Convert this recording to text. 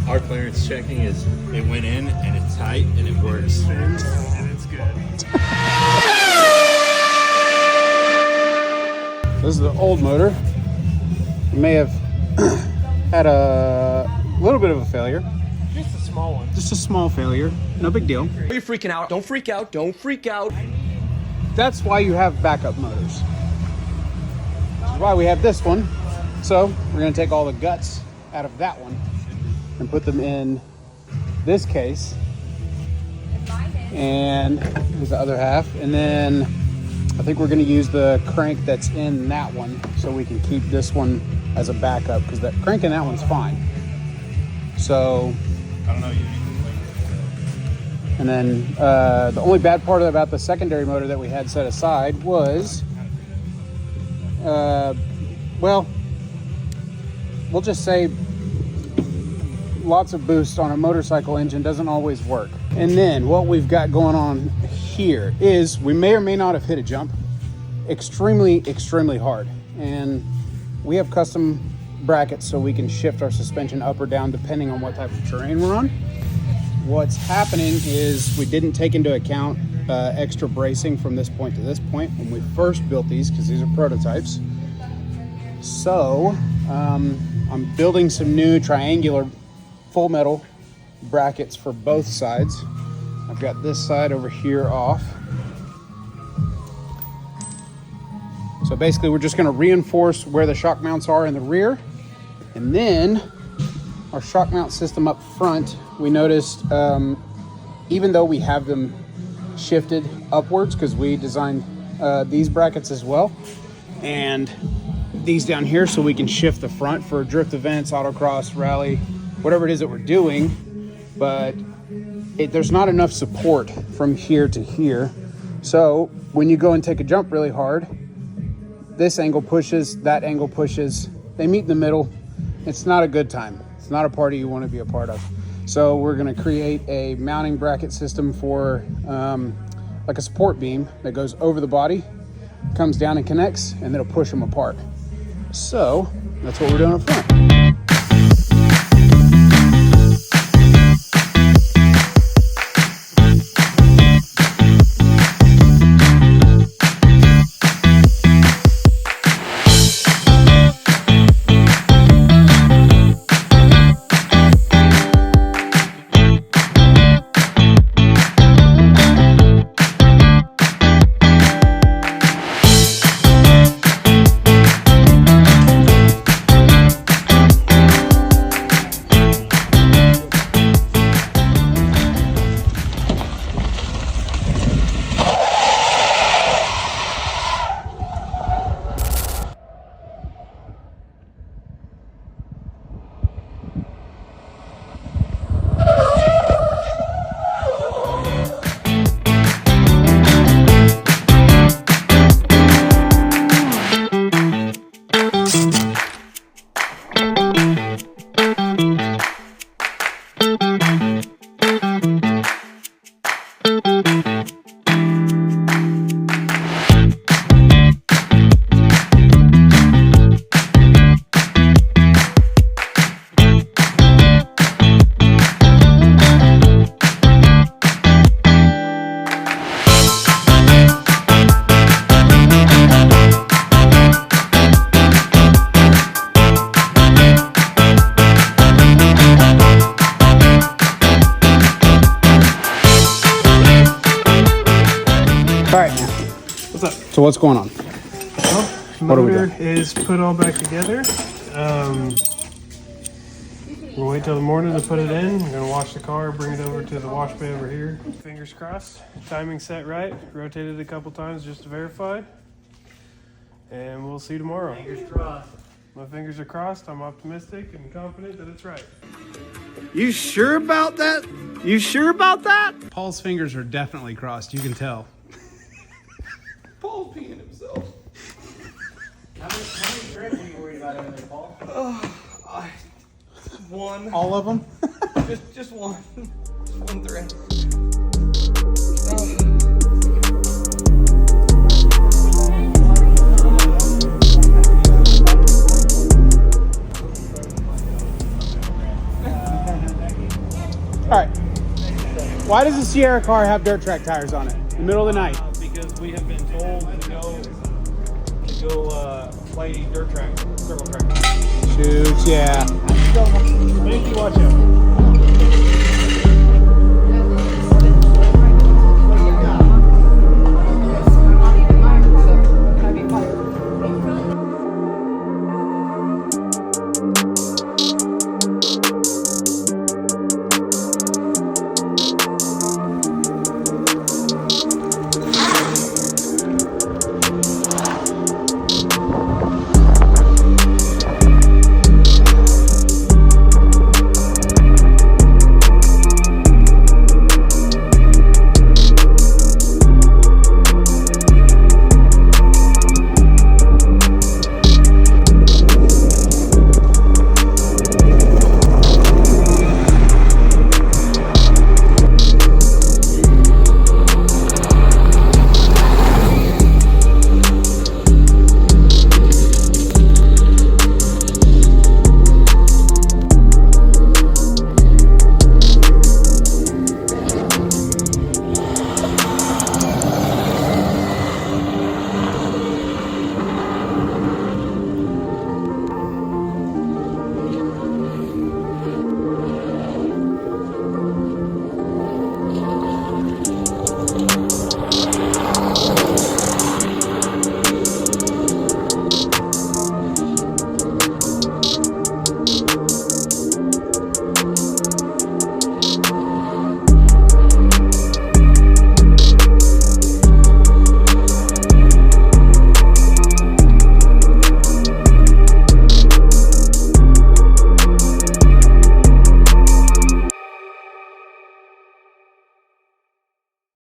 Our clearance checking is it went in and it's tight and it works. Spins and it's good. This is the old motor. It may have had a little bit of a failure. Just a small one. Just a small failure. No big deal. You're freaking out. Don't freak out. Don't freak out. That's why you have backup motors. That's why we have this one. So we're going to take all the guts out of that one and put them in this case. And here's the other half. And then I think we're going to use the crank that's in that one so we can keep this one as a backup, because that crank in that one's fine. So, I don't know. and then the only bad part about the secondary motor that we had set aside was, well, we'll just say lots of boost on a motorcycle engine doesn't always work. And then what we've got going on here is we may or may not have hit a jump extremely hard, and we have custom brackets so we can shift our suspension up or down depending on what type of terrain we're on. What's happening is we didn't take into account extra bracing from this point to this point when we first built these, because these are prototypes. So I'm building some new triangular full metal brackets for both sides. I've got this side over here off. So basically we're just going to reinforce where the shock mounts are in the rear, and then our shock mount system up front, we noticed even though we have them shifted upwards, because we designed these brackets as well, and these down here so we can shift the front for drift events, autocross, rally, whatever it is that we're doing, but there's not enough support from here to here. So when you go and take a jump really hard, this angle pushes, that angle pushes, they meet in the middle. It's not a good time. It's not a party you want to be a part of. So we're going to create a mounting bracket system for like a support beam that goes over the body, comes down and connects, and then it'll push them apart. So that's what we're doing up front. All right, man. What's up? So what's going on? Well, What do we motor got? is put all back together. We'll wait till the morning to put it in. We're gonna wash the car, bring it over to the wash bay over here. Fingers crossed. Timing set right. Rotated a couple times just to verify. And we'll see tomorrow. Fingers crossed. My fingers are crossed. I'm optimistic and confident that it's right. You sure about that? You sure about that? Paul's fingers are definitely crossed. You can tell. Paul's peeing himself. How many drinks are you worried about over there, Paul? One. All of them? Just one. Just one thread. All right. Why does the Sierra car have dirt track tires on it in the middle of the night? Because we have been told to go play dirt track, circle track. Shoot, yeah. Thank you, watch out.